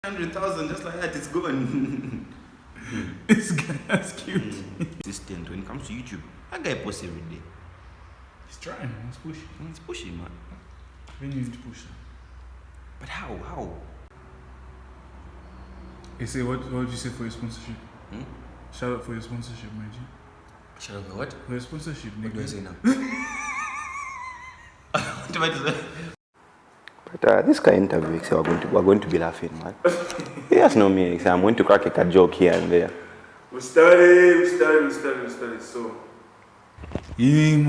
100,000 just like that, it's gone. This guy's cute. Consistent when it comes to YouTube. That guy posts every day. He's trying, man. He's pushing. He's pushing, man. We need to push him. But how? You say, what did you say for your sponsorship? Hmm? Shout out for your sponsorship, my G. Shout out for what? For your sponsorship, nigga. What do I say now? What am I to say? But this guy interview, so we're going to be laughing, man. He has no me. So I'm going to crack a joke here and there. We study. So, Emmanuel.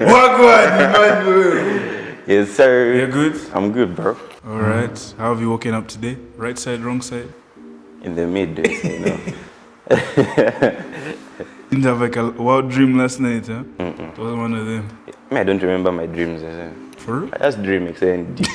Wagwan, Emmanuel. Yes, sir. You're good? I'm good, bro. All right. How have you woken up today? Right side, wrong side? In the mid, you know. Didn't have like a wild dream last night, huh? It wasn't one of them. I don't remember my dreams. For real? I just dream exciting deep.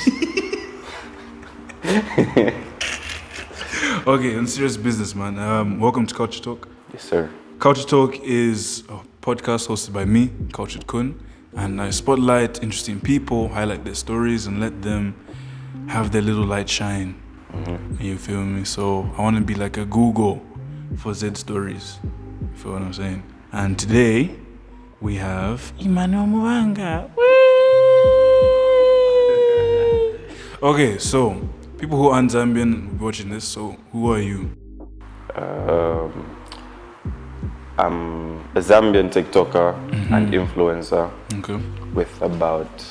Okay, on serious business, man. Welcome to Culture Talk. Yes, sir. Culture Talk is a podcast hosted by me, Kulturedkhun, and I spotlight interesting people, highlight their stories, and let them have their little light shine. You feel me? So I want to be like a Google for Z stories. You feel what I'm saying? And today we have Emmanuel Mubanga. Okay, so people who aren't Zambian will be watching this. So who are you? I'm a Zambian TikToker and influencer Okay. with about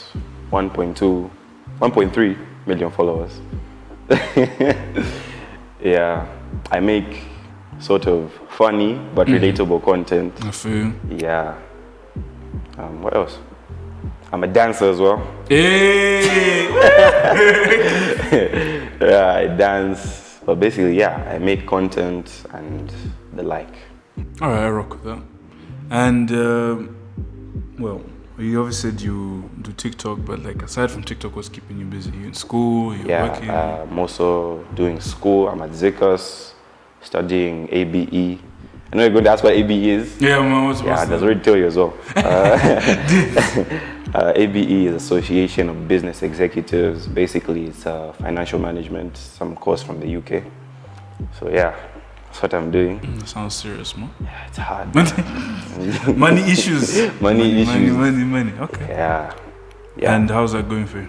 1.3 million followers. Yeah, I make sort of funny but relatable content. I feel. Yeah. What else? I'm a dancer as well. Hey! Yeah, I dance. But basically, yeah, I make content and the like. All right, I rock with that. And well, you obviously said you do TikTok, but like aside from TikTok, what's keeping you busy? You in school? You working? I'm also doing school. I'm at Zikas, studying ABE. I know you're going to ask what ABE is. Yeah, man. What's Yeah, that's already tell you as well. ABE is Association of Business Executives. Basically, it's financial management, some course from the UK. So yeah, that's what I'm doing. That sounds serious, man. Yeah, it's hard. Money issues. Money issues. Money. Okay. Yeah. And how's that going for you?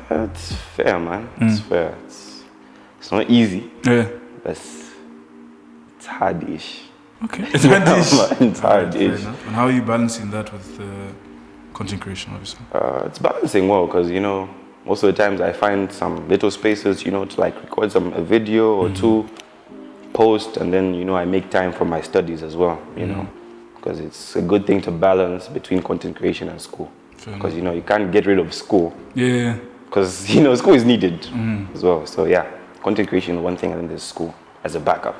It's fair, man. It's fair. It's not easy, Yeah. but it's hard-ish. Okay. It's hard-ish. It's hard-ish. And how are you balancing that with content creation, obviously? It's balancing well because, you know, most of the times I find some little spaces, you know, to like record a video or two, post, and then, you know, I make time for my studies as well, you know, because it's a good thing to balance between content creation and school. Because, you know, you can't get rid of school. Yeah. Because, you know, school is needed as well. So, yeah, content creation is one thing and then there's school as a backup.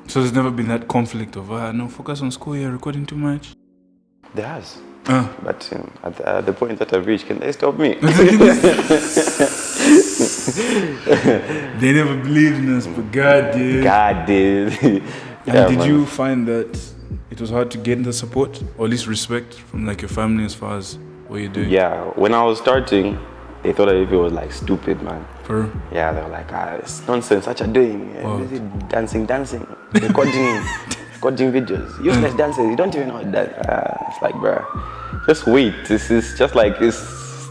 So there's never been that conflict of, no, focus on school, you're recording too much? There has. But at the point that I've reached, can they stop me? They never believed in us, but God did. God did. And did you find that it was hard to get the support, or at least respect from like your family as far as what you're doing? Yeah, when I was starting, they thought that if it was like stupid, man. For real? Yeah, they were like, it's nonsense, what you doing? Dancing, recording videos, useless dances, you don't even know that. It's like, bruh, just wait. This is just like, it's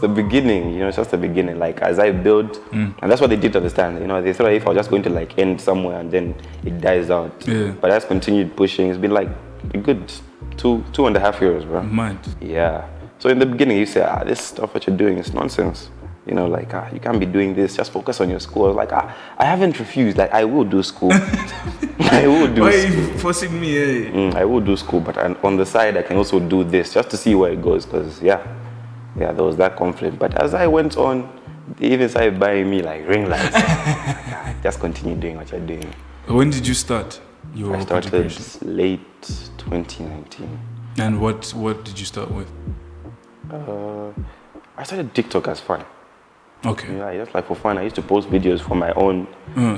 the beginning, you know, it's just the beginning. Like, as I build, and that's what they did understand, you know, they thought if I was just going to like end somewhere and then it dies out. Yeah. But I just continued pushing. It's been like a good 2.5 years, bro. Mind. Yeah. So in the beginning, you say, this stuff what you're doing is nonsense. You know, like, you can't be doing this, just focus on your school. I was like, I haven't refused, like, I will do school. I will do Why school. are you forcing me, eh? I will do school, but on the side, I can also do this, just to see where it goes, because, yeah, there was that conflict. But as I went on, they even started buying me, like, ring lights. Just continue doing what you're doing. When did you start your I started late 2019. And what did you start with? I started TikTok as fun. Okay. Yeah, just like for fun. I used to post videos for my own.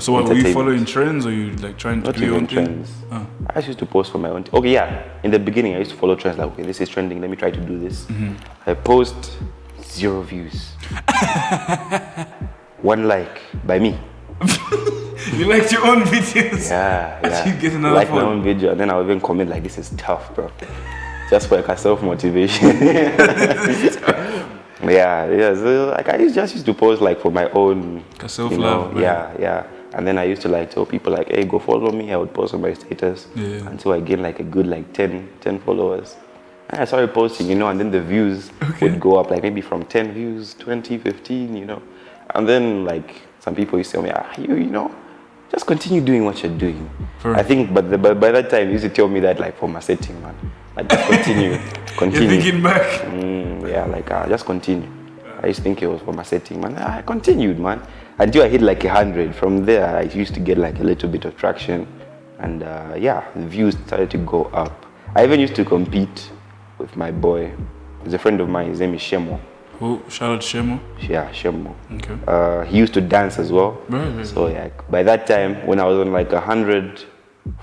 So what, were you following trends, or you like trying to do your own trends? Thing? I just used to post for my own. Okay, yeah. In the beginning, I used to follow trends. Like, okay, this is trending. Let me try to do this. I post 0 views. 1 like by me. You liked your own videos. Yeah. You get another like my follow. own video, and then I'll even comment like, this is tough, bro. Just for like a self-motivation. yeah. So like I just used to post like for my own self-love. Yeah. And then I used to like tell people like, hey, go follow me. I would post on my status until I gained like a good like 10 followers. And I started posting, and then the views would go up like maybe from 10 views, 20, 15, And then like some people used to tell me, just continue doing what you're doing. I think, but by that time, you used to tell me that like for my setting, man. Like just continue. You're thinking back. Just continue. I used to think it was for my setting, man. I continued, man. Until I hit like 100. From there, I used to get like a little bit of traction. And the views started to go up. I even used to compete with my boy. He's a friend of mine. His name is Shemo. Oh, shout out Shemo. Yeah, Shemo. Okay. He used to dance as well. Right. So yeah, by that time, when I was on like 100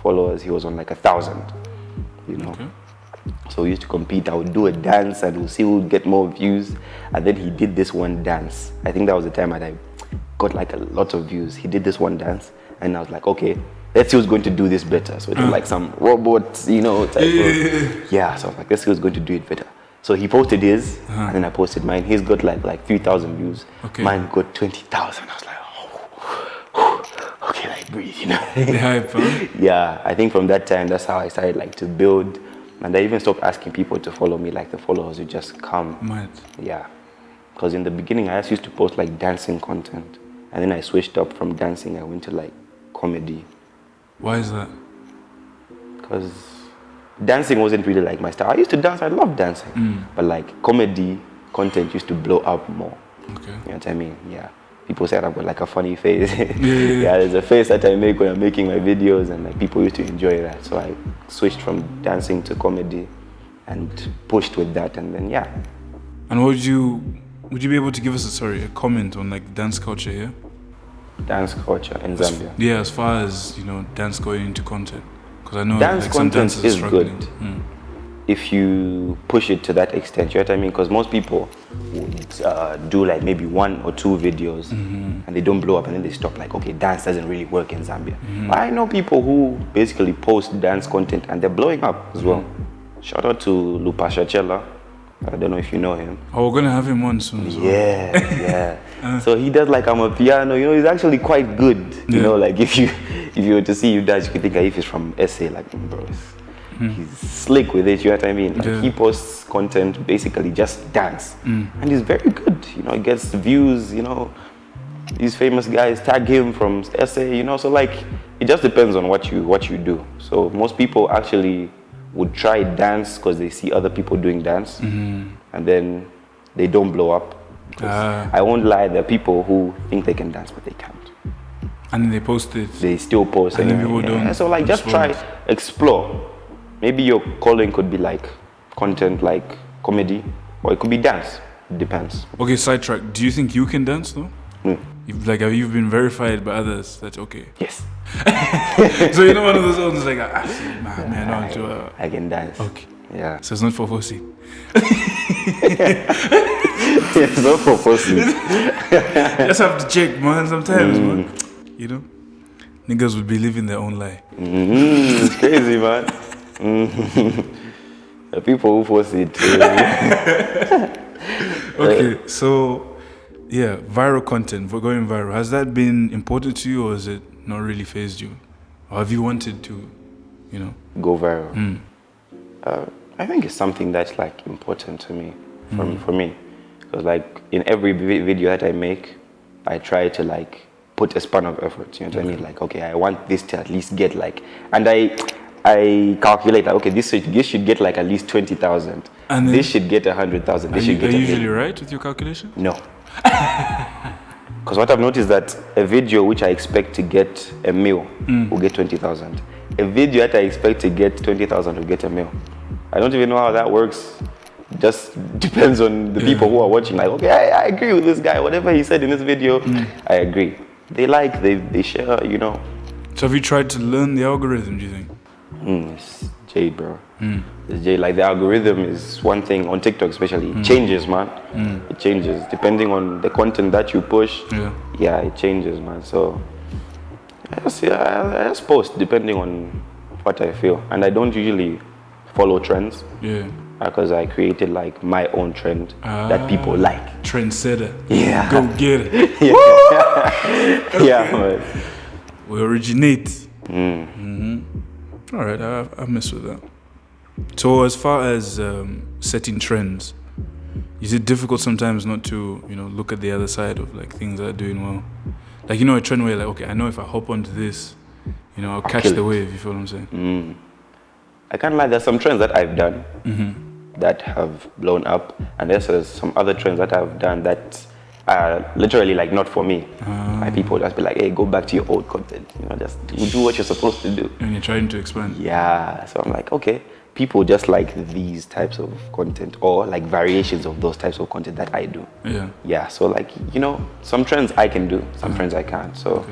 followers, he was on like 1,000. Okay. So we used to compete. I would do a dance and we'll see who would get more views. And then he did this one dance. I think that was the time that I got like a lot of views. He did this one dance and I was like, okay, let's see who's going to do this better. So it was like some robots, type of. Yeah, so I was like, let's see who's going to do it better. So he posted his and then I posted mine. He's got like 3,000 views. Okay. Mine got 20,000. I was like, okay, like breathe, The hype, huh? Yeah, I think from that time, that's how I started like to build. And I even stopped asking people to follow me, like the followers would just come. Mad. Yeah. Because in the beginning, I just used to post like dancing content. And then I switched up from dancing, I went to like comedy. Why is that? Because dancing wasn't really like my style. I used to dance, I loved dancing. But like comedy content used to blow up more. Okay. You know what I mean? Yeah. People said I've got like a funny face. Yeah, there's a face that I make when I'm making my videos and like people used to enjoy that. So I switched from dancing to comedy and pushed with that and then And would you be able to give us a comment on like dance culture here? Dance culture in Zambia. Yeah, as far as, dance going into content. Because I know dance like, some content dancers is are struggling. good. If you push it to that extent, you know what I mean? Because most people would do like maybe 1 or 2 videos and they don't blow up and then they stop like, okay, dance doesn't really work in Zambia. But I know people who basically post dance content and they're blowing up as well. Shout out to Lupasha Chella. I don't know if you know him. Oh, we're gonna have him on soon as well. Yeah. So he does like Amapiano, he's actually quite good. You know, like if you were to see you dance, you could think if he's from SA, like bro, he's slick with it, you know what I mean? Like he posts content, basically just dance. And he's very good, he gets views, these famous guys tag him from SA, so like it just depends on what you do. So most people actually would try dance because they see other people doing dance and then they don't blow up. I won't lie, there are people who think they can dance but they can't. And then they post it. They still post and then people don't. So like just try, explore. Maybe your calling could be like content like comedy or it could be dance. It depends. Okay, sidetrack. Do you think you can dance though? Have you been verified by others? That's okay. Yes. So one of those ones like, I can dance. Okay. Yeah. So it's not for pussy. It's not for pussy. Just have to check, man. Sometimes, man. Niggas would be living their own lie. It's crazy, man. The people who force it. Okay, so viral content, for going viral, has that been important to you or has it not really fazed you? Or have you wanted to, go viral? I think it's something that's like important to me, for me. Because like in every video that I make, I try to like put a span of effort, you know what I mean? Like, okay, I want this to at least get like, and I calculate that, okay, this should get like at least 20,000. And this should get 100,000. This should get. Are you usually right with your calculation? No. Because what I've noticed is that a video which I expect to get $1 million will get 20,000. A video that I expect to get 20,000 will get $1 million. I don't even know how that works. Just depends on the people who are watching. Like, okay, I agree with this guy. Whatever he said in this video, I agree. They like, they share, So have you tried to learn the algorithm, do you think? It's Jade, bro. It's Jade. Like the algorithm is one thing on TikTok, especially. It changes, man. It changes depending on the content that you push. Yeah, it changes, man. So I just post depending on what I feel, and I don't usually follow trends. Yeah. Because I created like my own trend that people like. Trendsetter. Yeah. Go get it. Yeah, man. We originate. All right, I mess with that. So as far as setting trends, is it difficult sometimes not to, look at the other side of like things that are doing well? Like, a trend where you're like, okay, I know if I hop onto this, I'll catch the wave, you feel what I'm saying? I can't lie, there's some trends that I've done that have blown up, and there's some other trends that I've done that are literally like not for me. Like people just be like, hey, go back to your old content, just do what you're supposed to do. And you're trying to expand. Yeah, so I'm like, okay, people just like these types of content or like variations of those types of content that I do. Yeah, so like, some trends I can do, some trends I can't. So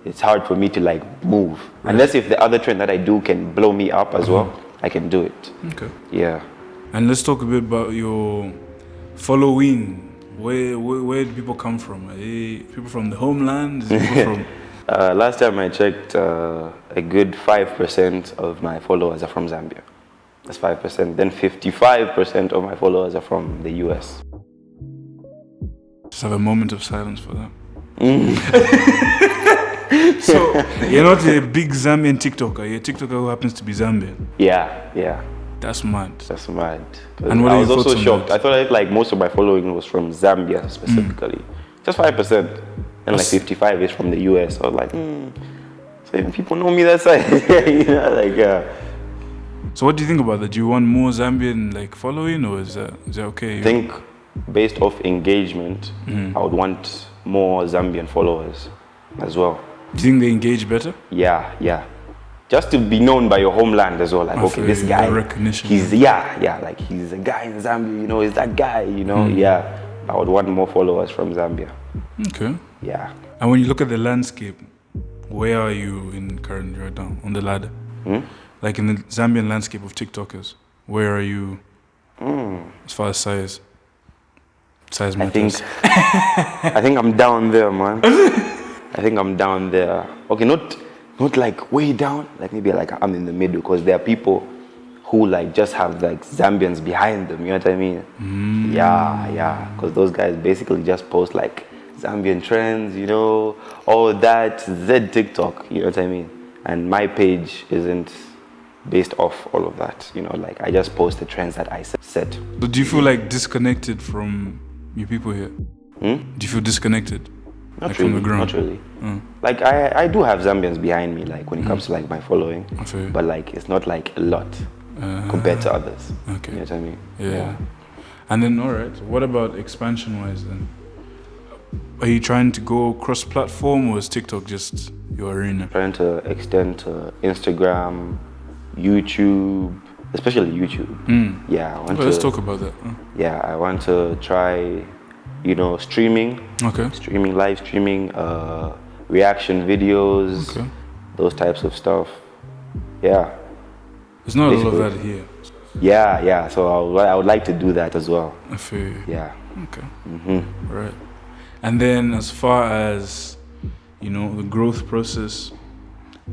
it's hard for me to like move. Unless if the other trend that I do can blow me up as well, I can do it. Okay. Yeah. And let's talk a bit about your following. Where do people come from? Are they people from the homeland? Is it people from... Last time I checked, a good 5% of my followers are from Zambia. That's 5%. Then 55% of my followers are from the US. Just have a moment of silence for that. So, you're not a big Zambian TikToker. You're a TikToker who happens to be Zambian. Yeah. That's mad. That's mad. And what I are was your also thoughts on shocked. that? I thought like most of my following was from Zambia specifically. Just 5%. And like 55 is from the US. I was like, so even people know me that side. So what do you think about that? Do you want more Zambian like following, or is that okay? I think based off engagement, I would want more Zambian followers as well. Do you think they engage better? Yeah. Just to be known by your homeland as well. Like, okay, this guy, recognition. He's like he's a guy in Zambia. He's that guy. Yeah. I would want more followers from Zambia. Okay. Yeah. And when you look at the landscape, where are you in currently right now on the ladder? Like in the Zambian landscape of TikTokers, where are you as far as size matters? I think I'm down there, man. I think I'm down there. Okay, not like way down, like maybe like I'm in the middle, because there are people who like just have like Zambians behind them, you know what I mean? Yeah, because those guys basically just post like Zambian trends, all that, Z TikTok, you know what I mean? And my page isn't based off all of that, like I just post the trends that I set. So do you feel like disconnected from your people here? Do you feel disconnected? Not like really, from the ground? not really. Like I do have Zambians behind me, like when it comes to like my following, but like it's not like a lot compared to others. Okay. You know what I mean? Yeah. And then, all right, what about expansion-wise then? Are you trying to go cross-platform, or is TikTok just your arena? Trying to extend to Instagram, YouTube, especially YouTube. Yeah, I want let's talk about that. Yeah, I want to try, streaming. Okay. Live streaming, reaction videos, those types of stuff. Yeah. There's not a lot of that here. Yeah. So I would like to do that as well. I feel you. Yeah. Okay. Right. And then as far as, the growth process,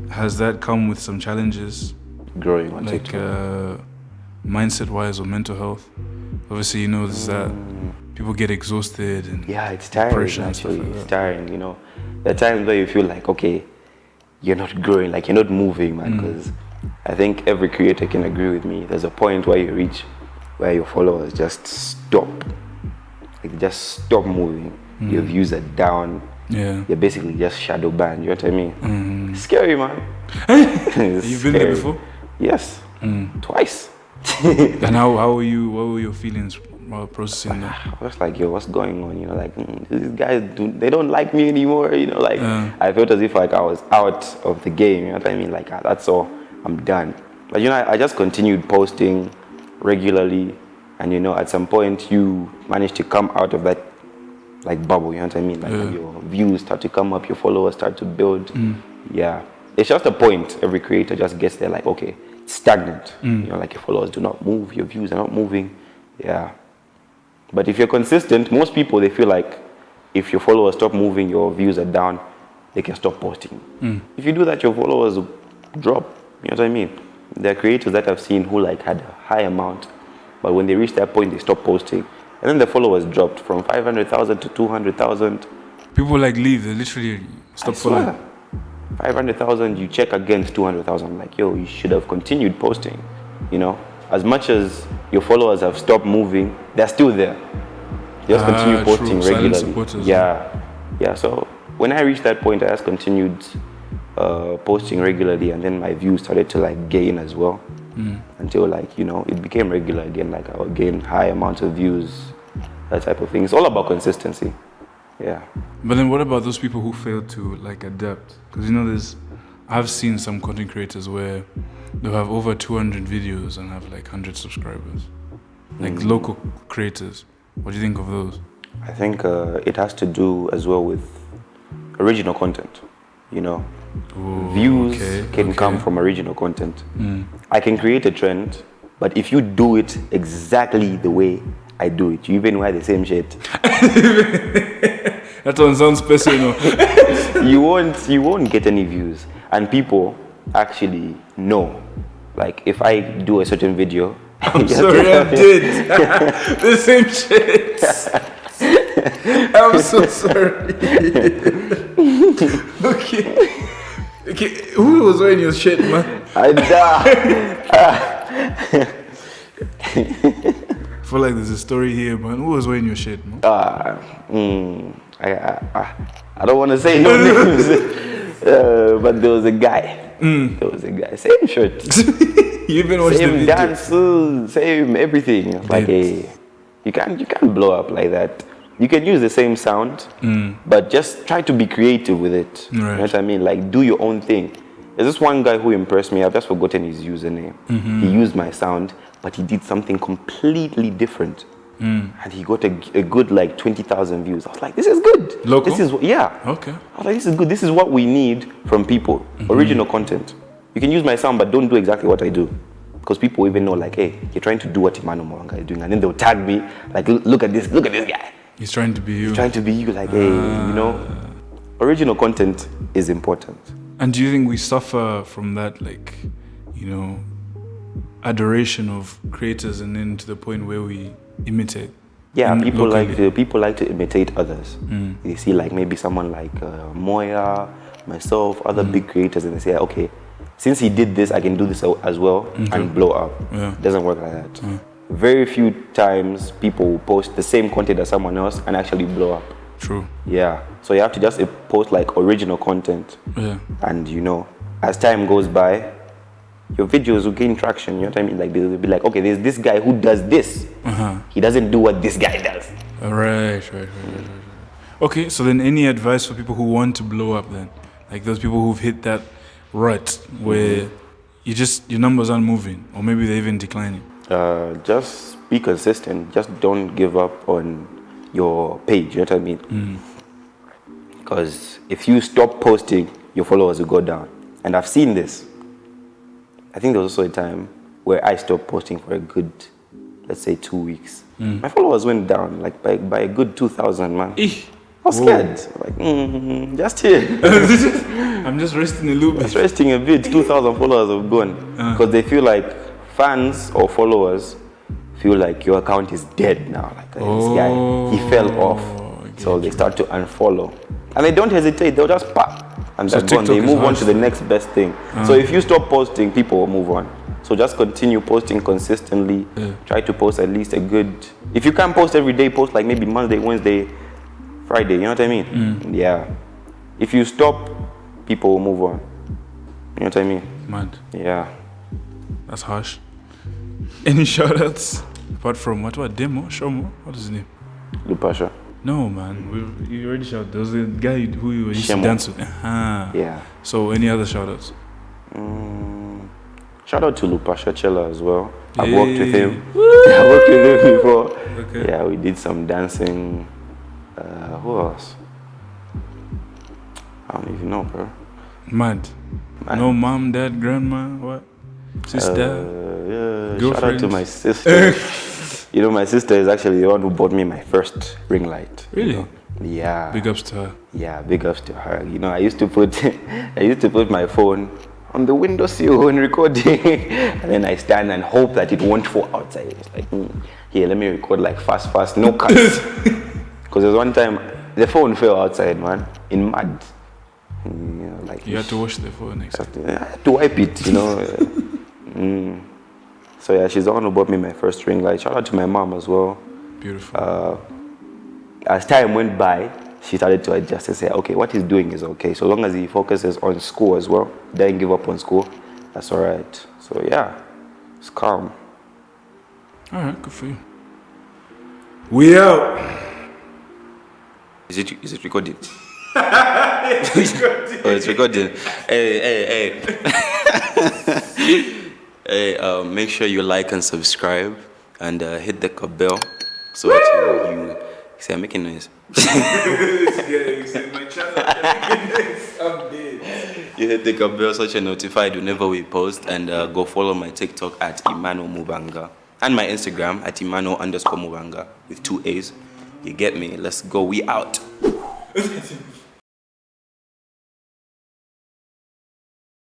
has that come with some challenges? Growing on like mindset-wise or mental health? Obviously, there's that people get exhausted and it's tiring. Actually, it's tiring. There are times where you feel like, okay, you're not growing, like you're not moving, man. Because I think every creator can agree with me. There's a point where you reach where your followers just stop, like just stop moving. Your views are down. Yeah. You're basically just shadow banned. You know what I mean? It's scary, man. You've been there before? Yes. Twice. And how were you? What were your feelings while processing that? I was like, yo, what's going on? Like these guys they don't like me anymore. I felt as if like I was out of the game. You know what I mean? Like that's all. I'm done. But I just continued posting regularly, and at some point you manage to come out of that like bubble. You know what I mean? Like your views start to come up, your followers start to build. Yeah. It's just a point. Every creator just gets there like, okay, it's stagnant. You know, like your followers do not move, your views are not moving. Yeah. But if you're consistent, most people, they feel like if your followers stop moving, your views are down, they can stop posting. If you do that, your followers will drop. You know what I mean? There are creators that I've seen who like had a high amount, but when they reach that point, they stop posting. And then the followers dropped from 500,000 to 200,000. People like leave, they literally stop following. 500,000, you check against 200,000. Like, yo, you should have continued posting. You know, as much as your followers have stopped moving, they're still there. Just continue posting true. regularly. Yeah. So when I reached that point, I just continued posting regularly, and then my views started to like gain as well. Until like, you know, it became regular again. Like I would gain high amounts of views, that type of thing. It's all about consistency. Yeah. But then what about those people who fail to like adapt? Because you know, I've seen some content creators where they'll have over 200 videos and have like 100 subscribers. Like local creators. What do you think of those? I think it has to do as well with original content, you know. Views can come from original content. I can create a trend, but if you do it exactly the way I do it, you even wear the same shirt. That one sounds personal. you won't get any views, and people actually know. Like if I do a certain video, I'm sorry, I did the same shit. I'm so sorry. Okay, who was wearing your shit, man? I feel like there's a story here, man. Who was wearing your shit, man? I don't want to say no names, but there was a guy. There was a guy, same shirt, You even watched the same video? dances, same everything. Like you can't blow up like that. You can use the same sound, but just try to be creative with it. Right. You know what I mean? Like do your own thing. There's this one guy who impressed me. I've just forgotten his username. He used my sound, but he did something completely different. And he got a good like 20,000 views. I was like, this is good. Local? This is yeah. Okay. I was like, this is good. This is what we need from people. Original content. You can use my sound, but don't do exactly what I do. Because people even know like, hey, you're trying to do what Emmanuel Mubanga is doing. And then they'll tag me, like, look at this guy. He's trying to be you. He's trying to be you, like, hey, you know. Original content is important. And do you think we suffer from that, like, you know, adoration of creators and then to the point where we imitate? Yeah, people locally? like to imitate others. They see like maybe someone like Moya, myself, other big creators, and they say, okay, since he did this, I can do this as well and blow up. Yeah. It doesn't work like that. Very few times people will post the same content as someone else and actually blow up. True. Yeah. So you have to just post like original content. Yeah. And you know, as time goes by, your videos will gain traction. You know what I mean? Like they'll be like, okay, there's this guy who does this. He doesn't do what this guy does. Right. Okay, so then any advice for people who want to blow up then? Like those people who've hit that rut where your numbers aren't moving, or maybe they're even declining. Just be consistent. Just don't give up on your page. You know what I mean? Because if you stop posting, your followers will go down. And I've seen this. I think there was also a time where I stopped posting for a good, let's say 2 weeks. My followers went down like by a good 2,000, man. I was scared. Like, just here. I'm just resting a little bit. Just resting a bit. 2,000 followers have gone. Because they feel like fans or followers feel like your account is dead now. Like this guy, he fell off. So they start to unfollow. And they don't hesitate. They'll just pop. And So that's gone. They TikTok is move on harsh to the for next best thing. So if you stop posting, people will move on. So just continue posting consistently. Try to post at least a good... If you can't post every day, post like maybe Monday, Wednesday, Friday. You know what I mean? Yeah. If you stop, people will move on. You know what I mean? Mad. Yeah. That's harsh. Any shoutouts? Apart from what demo? Shomo? What is his name? Lupasha. No, man. You already shouted. There was a guy who you used to Shemo. dance with. Yeah. So any other shoutouts? Shout out to Lupasha Chella as well. I've worked with him. I worked with him before. Okay. Yeah, we did some dancing. Who else? I don't even know, bro. Mad. No mom, dad, grandma, what? Sister. Shout out to my sister. You know, my sister is actually the one who bought me my first ring light. Really? You know? Yeah. Big ups to her. Yeah, big ups to her. You know, I used to put my phone on the windowsill when recording, and then I stand and hope that it won't fall outside. It's like, here, let me record like fast, no cuts. Because there's one time the phone fell outside, man, in mud. You know, like You had to wash the phone next time. I had to wipe it, you know. So yeah, she's the one who bought me my first ring light. Shout out to my mom as well. Beautiful. As time went by, she started to adjust and say, okay, what he's doing is okay. So long as he focuses on school as well, doesn't give up on school, that's all right. So yeah, it's calm. All right, good for you. We out. Is it recording? It's recording. Hey. Hey, make sure you like and subscribe and hit the bell so that you see I'm making noise. You hit the bell so you're notified whenever we post, and go follow my TikTok at Emmanuel Mubanga and my Instagram at Emmanuel_Mubanga with 2 A's. You get me? Let's go. We out.